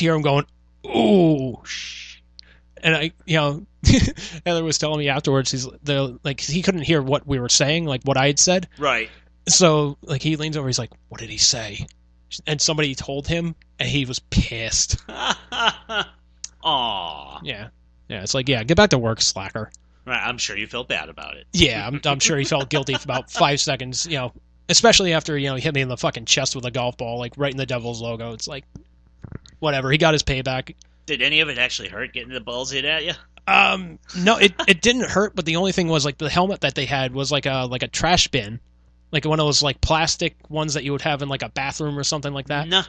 hear him going, "Ooh, and I, Heather was telling me afterwards, he couldn't hear what we were saying, like what I had said. Right. So like he leans over, he's like, "What did he say?" And somebody told him, and he was pissed. Aw. Yeah. Yeah, it's like, yeah, get back to work, slacker. Right, I'm sure you felt bad about it. Yeah, I'm sure he felt guilty for about 5 seconds, especially after, he hit me in the fucking chest with a golf ball, like right in the Devil's logo. It's like, whatever, he got his payback. Did any of it actually hurt getting the balls hit at you? No, it didn't hurt, but the only thing was, like, the helmet that they had was like a trash bin. Like one of those, like, plastic ones that you would have in, like, a bathroom or something like that. No.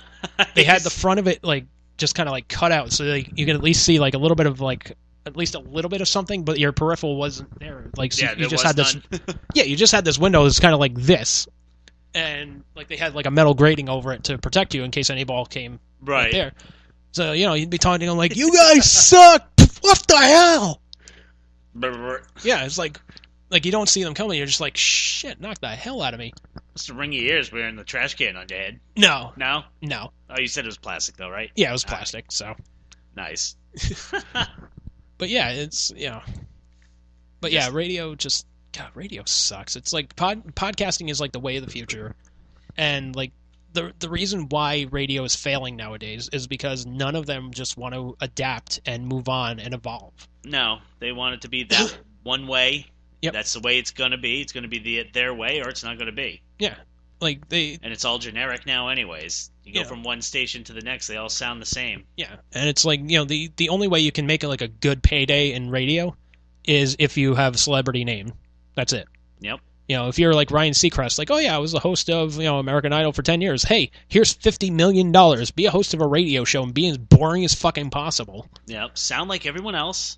They had the front of it, like, just kind of, like, cut out, so you can at least see, like, a little bit of, like, at least a little bit of something, but your peripheral wasn't there. Like, so you just had this... Yeah, you just had this window that's kind of like this. And, like, they had, like, a metal grating over it to protect you in case any ball came right there. So, you'd be taunting them like, "You guys suck! What the hell?" Yeah, it's like you don't see them coming. You're just like, shit, knock the hell out of me. Must have ring your ears wearing the trash can on your head. No. No? No. Oh, you said it was plastic, though, right? Yeah, it was plastic, so. Nice. But yeah, it's, But yeah, radio just... God, radio sucks. It's like, podcasting is like the way of the future. And, like, the reason why radio is failing nowadays is because none of them just want to adapt and move on and evolve. No, they want it to be that one way. Yep. That's the way it's going to be. It's going to be their way, or it's not going to be. Yeah. And it's all generic now anyways. You go from one station to the next, they all sound the same. Yeah. And it's like, the only way you can make it like a good payday in radio is if you have a celebrity name. That's it. Yep. If you're like Ryan Seacrest, like, "Oh yeah, I was the host of, American Idol for 10 years. Hey, here's $50 million. Be a host of a radio show and be as boring as fucking possible." Yep. Sound like everyone else.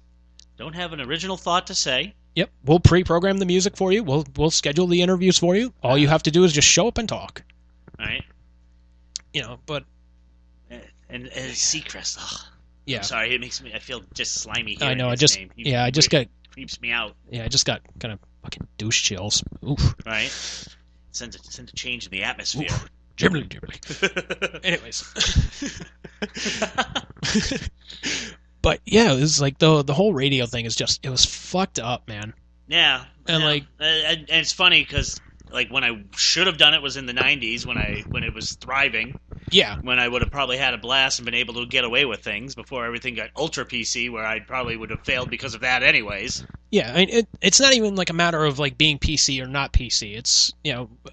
Don't have an original thought to say. Yep. We'll pre-program the music for you. We'll schedule the interviews for you. All you have to do is just show up and talk. All right. But... And Seacrest, ugh. Yeah. I'm sorry, I feel just slimy here. I know, name. Creeps me out. Yeah, I just got kind of fucking douche chills. Oof. Right. Sends a change in the atmosphere. Oof. Jibbly. Anyways. But yeah, it was like the whole radio thing is just, it was fucked up, man. Yeah. And and it's funny because like when I should have done it was in the 90s when it was thriving. Yeah. When I would have probably had a blast and been able to get away with things before everything got ultra PC, where I probably would have failed because of that anyways. Yeah, I mean, it's not even like a matter of like being PC or not PC. It's,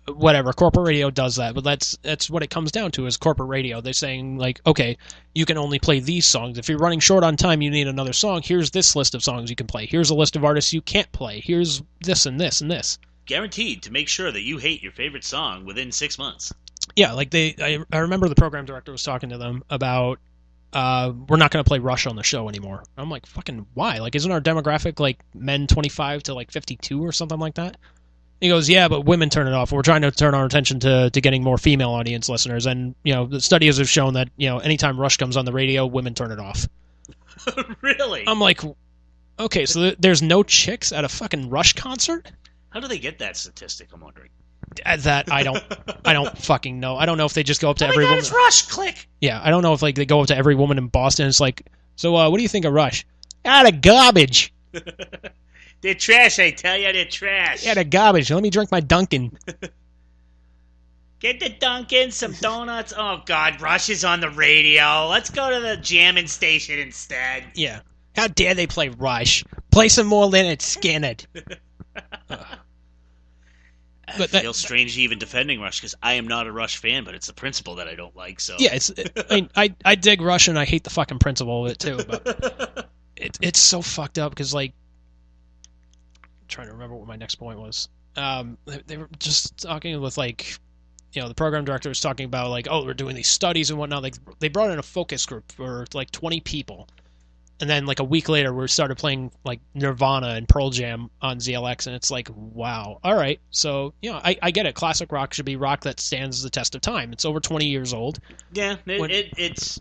whatever. Corporate radio does that, but that's what it comes down to is corporate radio. They're saying like, okay, you can only play these songs. If you're running short on time, you need another song. Here's this list of songs you can play. Here's a list of artists you can't play. Here's this and this and this. Guaranteed to make sure that you hate your favorite song within 6 months. Yeah, like I remember the program director was talking to them about we're not going to play Rush on the show anymore. I'm like, fucking why? Like, isn't our demographic like men 25 to like 52 or something like that? He goes, yeah, but women turn it off. We're trying to turn our attention to getting more female audience listeners, and the studies have shown that anytime Rush comes on the radio, women turn it off. Really? I'm like, okay, so there's no chicks at a fucking Rush concert? How do they get that statistic? I'm wondering. That I don't fucking know. I don't know if they just go up to every woman. It's Rush. Click. Yeah, I don't know if like they go up to every woman in Boston. And it's like, so what do you think of Rush? They're garbage. They're trash. I tell you, they're trash. Yeah, they're garbage. Let me drink my Dunkin'. Get the Dunkin', some donuts. Oh God, Rush is on the radio. Let's go to the jamming station instead. Yeah. How dare they play Rush? Play some more Lynyrd Skynyrd. I feel strange even defending Rush because I am not a Rush fan, but it's the principle that I don't like. So yeah, I dig Rush and I hate the fucking principle of it too. But it's so fucked up because like, I'm trying to remember what my next point was. They were just talking with like, the program director was talking about like, oh, we're doing these studies and whatnot. Like they brought in a focus group for like 20 people. And then, like, a week later, we started playing, like, Nirvana and Pearl Jam on ZLX, and it's like, wow. All right. So, I get it. Classic rock should be rock that stands the test of time. It's over 20 years old. Yeah, it's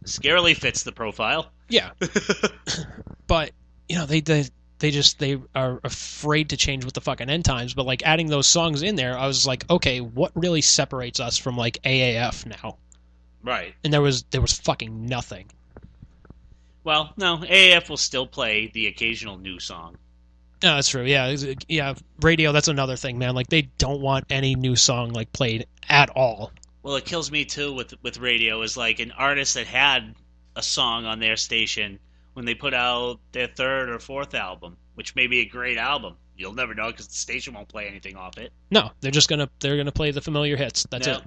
scarily fits the profile. Yeah. But, they are afraid to change with the fucking end times. But, like, adding those songs in there, I was like, okay, what really separates us from, like, AAF now? Right. And there was fucking nothing. Well, no, AAF will still play the occasional new song. No, that's true. Yeah. Radio, that's another thing, man. Like, they don't want any new song, like, played at all. Well, it kills me, too, with radio, is like an artist that had a song on their station when they put out their third or fourth album, which may be a great album. You'll never know because the station won't play anything off it. No, they're gonna play the familiar hits. That's it.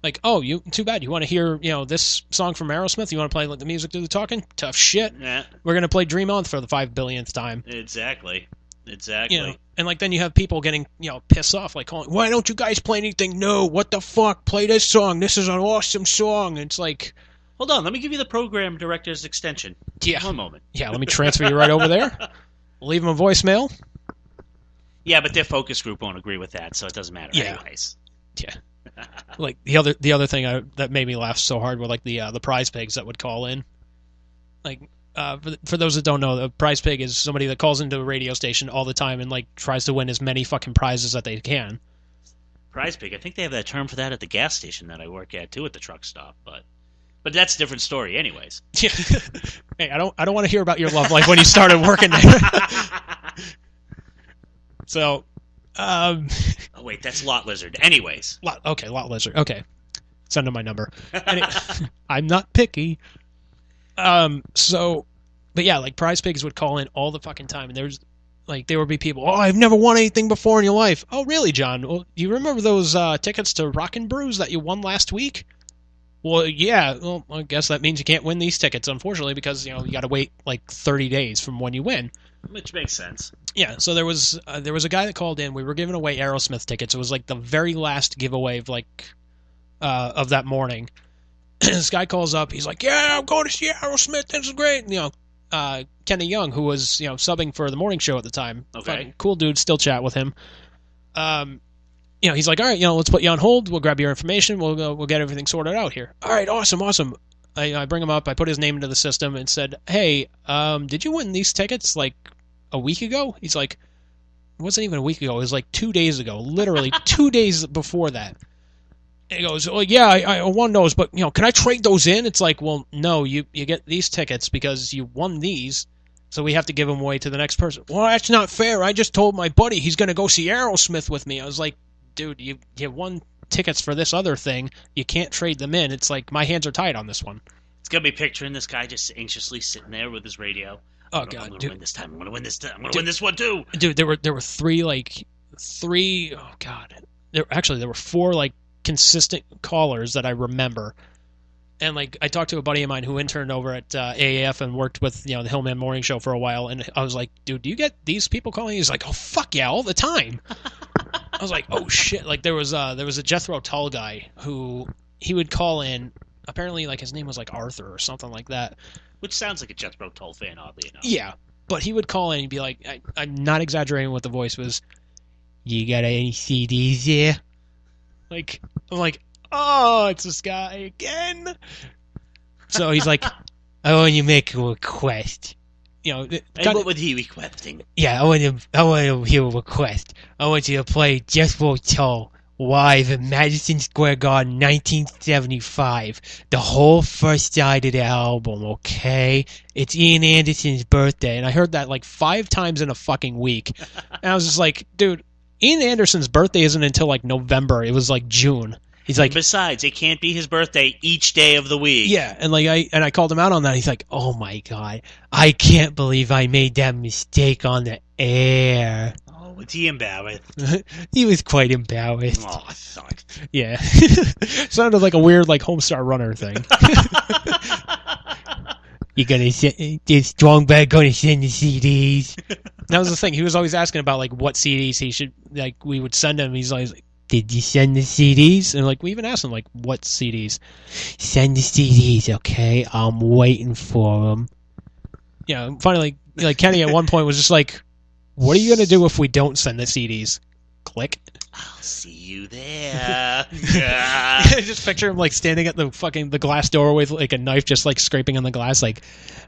Like, oh, too bad. You want to hear, this song from Aerosmith? You want to play like the music do the talking? Tough shit. Yeah. We're gonna play Dream On for the 5 billionth time. Exactly. And like then you have people getting pissed off, like calling, why don't you guys play anything new? What the fuck? Play this song. This is an awesome song. And it's like, hold on, let me give you the program director's extension. Yeah. One moment. Yeah, let me transfer you right over there. Leave them a voicemail. Yeah, but their focus group won't agree with that, so it doesn't matter anyways. Yeah. Like the other thing that made me laugh so hard were like the prize pigs that would call in. Like for those that don't know, the prize pig is somebody that calls into a radio station all the time and like tries to win as many fucking prizes that they can. Prize pig. I think they have that term for that at the gas station that I work at too, at the truck stop. But that's a different story, anyways. Yeah. Hey, I don't want to hear about your love life when you started working there. So. Oh wait, that's Lot Lizard. Anyways. Lot Lizard. Okay. Send him my number. I'm not picky. But yeah, like prize pigs would call in all the fucking time, and there would be people, oh, I've never won anything before in your life. Oh, really, John? Well, you remember those tickets to Rockin' Brews that you won last week? Well, yeah. Well, I guess that means you can't win these tickets, unfortunately, because you got to wait like 30 days from when you win. Which makes sense. Yeah. So there was a guy that called in. We were giving away Aerosmith tickets. It was like the very last giveaway of that morning. This guy calls up. He's like, "Yeah, I'm going to see Aerosmith. This is great." And, Kenny Young, who was subbing for the morning show at the time. Okay. Cool dude. Still chat with him. He's like, "All right, let's put you on hold. We'll grab your information. We'll get everything sorted out here." All right, awesome. I bring him up. I put his name into the system and said, "Hey, did you win these tickets like a week ago?" He's like, "It wasn't even a week ago. It was like 2 days ago. Literally 2 days before that." And he goes, "Oh yeah, I won those, but can I trade those in?" It's like, well, no, you get these tickets because you won these, so we have to give them away to the next person. Well, that's not fair. I just told my buddy he's gonna go see Aerosmith with me. I was like, dude, you won tickets for this other thing. You can't trade them in. It's like my hands are tied on this one. It's gonna be picturing this guy just anxiously sitting there with his radio. Oh god, I'm gonna win this time. I'm gonna win this time. I'm gonna win this one too. Dude, there were three. Oh god, there were four consistent callers that I remember. And I talked to a buddy of mine who interned over at AAF and worked with the Hillman Morning Show for a while, and I was like, dude, do you get these people calling? He's like, oh fuck yeah, all the time. I was like, oh shit. There was a Jethro Tull guy who he would call in. Apparently, his name was Arthur or something like that. Which sounds like a Jethro Tull fan, oddly enough. Yeah, but he would call in and be like, I'm not exaggerating what the voice was. You got any CDs here? I'm like, oh, it's this guy again. So he's like, I want you to make a request. And what would he requesting? Yeah, I want to hear a request. I want you to play Jethro Tull live at Madison Square Garden, 1975. The whole first side of the album, okay? It's Ian Anderson's birthday, and I heard that 5 times in a fucking week. And I was just like, dude, Ian Anderson's birthday isn't until November. It was June. He's like, besides, it can't be his birthday each day of the week. Yeah, and I called him out on that. He's like, oh my god, I can't believe I made that mistake on the air. Oh, was he embarrassed? He was quite embarrassed. Oh, it sucks. Yeah, sounded like a weird Homestar Runner thing. You gonna send this strong bag? Gonna send the CDs? That was the thing. He was always asking about what CDs he should we would send him. He's like, did you send the CDs? And we even asked him what CDs? Send the CDs, okay? I'm waiting for them. Yeah, finally, Kenny at one point was just like, what are you gonna do if we don't send the CDs? Click. I'll see you there. Just picture him standing at the glass door with a knife, just scraping on the glass.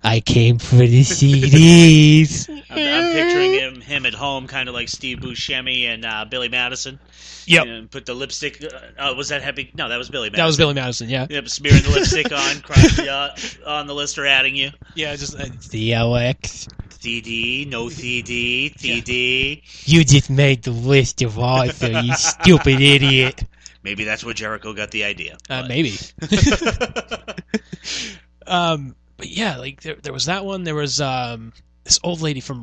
I came for the CDs. I'm picturing him him at home, kind of like Steve Buscemi and Billy Madison. Yep. And put the lipstick. Was that Happy? No, that was Billy Madison. That was Billy Madison. Yeah. Yep, smearing the lipstick on, cross on the list or adding you. Yeah, just CLX. TD, no TD, TD. Yeah. You just made the list of Arthur, you stupid idiot. Maybe that's where Jericho got the idea. Maybe. But yeah, like there was that one. There was this old lady from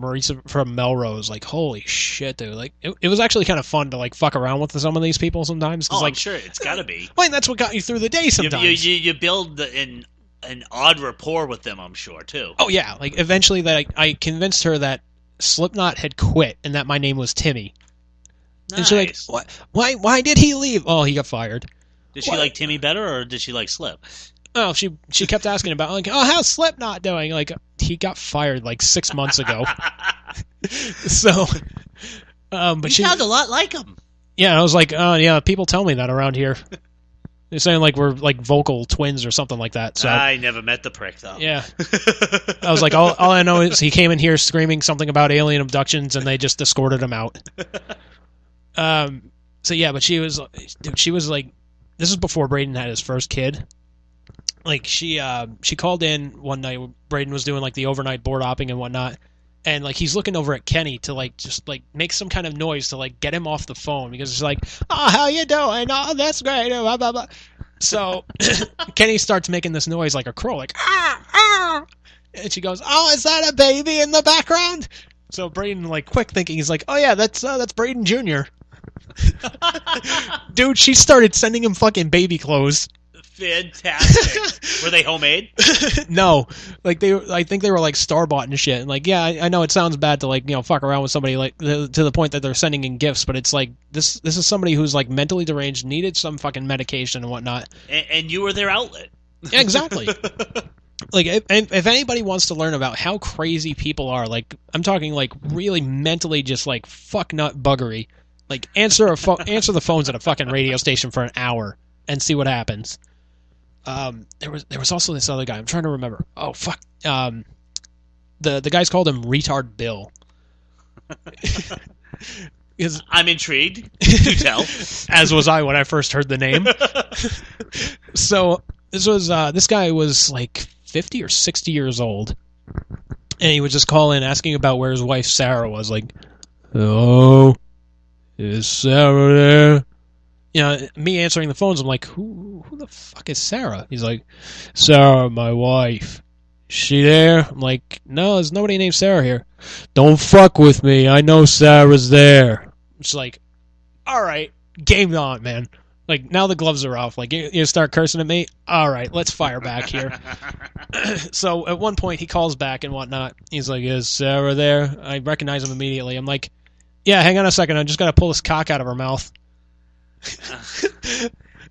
Melrose. Like, holy shit, dude! Like, it was actually kind of fun to like fuck around with some of these people sometimes. Oh, like, I'm sure it's got to be. Well, that's what got you through the day sometimes. You build an odd rapport with them, I'm sure, too. Oh yeah, like eventually that I convinced her that Slipknot had quit and that my name was Timmy. Nice. And she's like, why did he leave? Oh, he got fired. Did she like Timmy better, or did she like Slip? Oh, she kept asking about, like, oh, how's Slipknot doing? Like, he got fired like 6 months ago. So, but you sound a lot like him. Yeah, I was like, oh yeah, people tell me that around here. They're saying like we're like vocal twins or something like that. So I never met the prick though. Yeah, I was like, all I know is he came in here screaming something about alien abductions, and they just escorted him out. So yeah, but she was like, this is before Braden had his first kid. Like she called in one night. Braden was doing like the overnight board hopping and whatnot, and like he's looking over at Kenny to like just like make some kind of noise to like get him off the phone, because it's like, oh, how you doing? Oh, that's great. Blah, blah, blah. So Kenny starts making this noise like a crow, like and she goes, oh, is that a baby in the background? So Braden, like, quick thinking, he's like, oh yeah, that's Braden Jr. Dude, she started sending him fucking baby clothes. Fantastic. Were they homemade? No, like I think they were like store-bought and shit. And like, yeah, I know it sounds bad to like, fuck around with somebody like to the point that they're sending in gifts, but it's like this is somebody who's like mentally deranged, needed some fucking medication and whatnot. And you were their outlet. Yeah, exactly. Like, if anybody wants to learn about how crazy people are, like, I'm talking like really mentally just like fuck nut buggery. Like, answer the phones at a fucking radio station for an hour and see what happens. There was also this other guy. I'm trying to remember. Oh fuck. The guys called him Retard Bill. I'm intrigued. Do tell. As was I when I first heard the name. So this guy was like 50 or 60 years old, and he would just call in asking about where his wife Sarah was. Like, oh, is Sarah there? Me answering the phones, I'm like, who the fuck is Sarah? He's like, Sarah, my wife. Is she there? I'm like, no, there's nobody named Sarah here. Don't fuck with me. I know Sarah's there. It's like, all right, game on, man. Like, now the gloves are off. Like, you start cursing at me? All right, let's fire back here. So at one point, he calls back and whatnot. He's like, is Sarah there? I recognize him immediately. I'm like, yeah, hang on a second. I just got to pull this cock out of her mouth.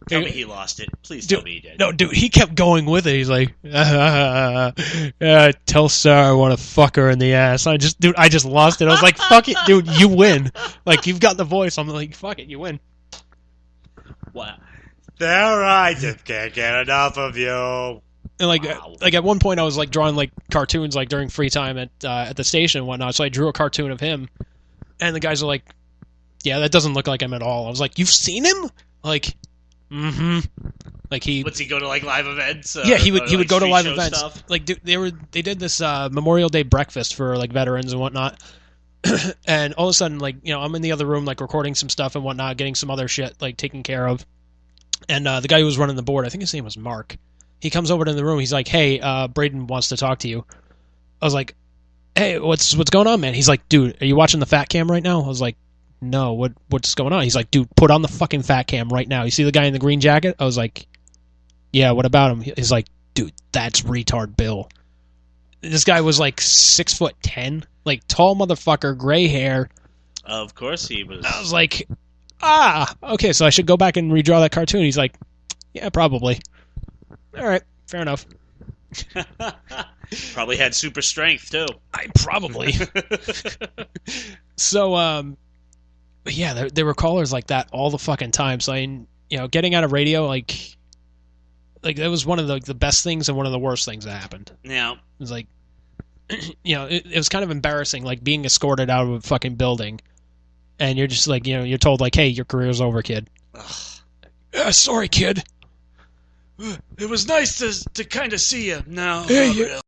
Tell me he lost it. Please dude, tell me he did. No, dude, he kept going with it. He's like, tell Sarah I want to fuck her in the ass. I just lost it. I was like, fuck it, dude, you win. Like, you've got the voice. I'm like, fuck it, you win. Wow. Sarah, I just can't get enough of you. And like, wow. Like at one point, I was like drawing like cartoons like during free time at the station and whatnot. So I drew a cartoon of him, and the guys are like, yeah, that doesn't look like him at all. I was like, you've seen him? Like, mm-hmm. Like What's he go to like live events? Yeah, he would go to live events. Stuff? Like they did this Memorial Day breakfast for like veterans and whatnot. And all of a sudden, like, I'm in the other room like recording some stuff and whatnot, getting some other shit like taken care of. And the guy who was running the board, I think his name was Mark. He comes over to the room. He's like, "Hey, Braden wants to talk to you." I was like, "Hey, what's going on, man?" He's like, "Dude, are you watching the Fat Cam right now?" I was like, "No, what's going on?" He's like, "Dude, put on the fucking Fat Cam right now. You see the guy in the green jacket?" I was like, "Yeah, what about him?" He's like, "Dude, that's Retard Bill." This guy was like 6'10", like tall motherfucker, gray hair. Of course he was. I was like, okay, so I should go back and redraw that cartoon. He's like, yeah, probably. All right, fair enough. Probably had super strength too. Probably. So, but yeah, there were callers like that all the fucking time. So getting out of radio, like that was one of the best things and one of the worst things that happened. Now, it was like, it was kind of embarrassing, like being escorted out of a fucking building, and you're just like, you're told like, hey, your career's over, kid. Sorry, kid. It was nice to kind of see you. No, Hey,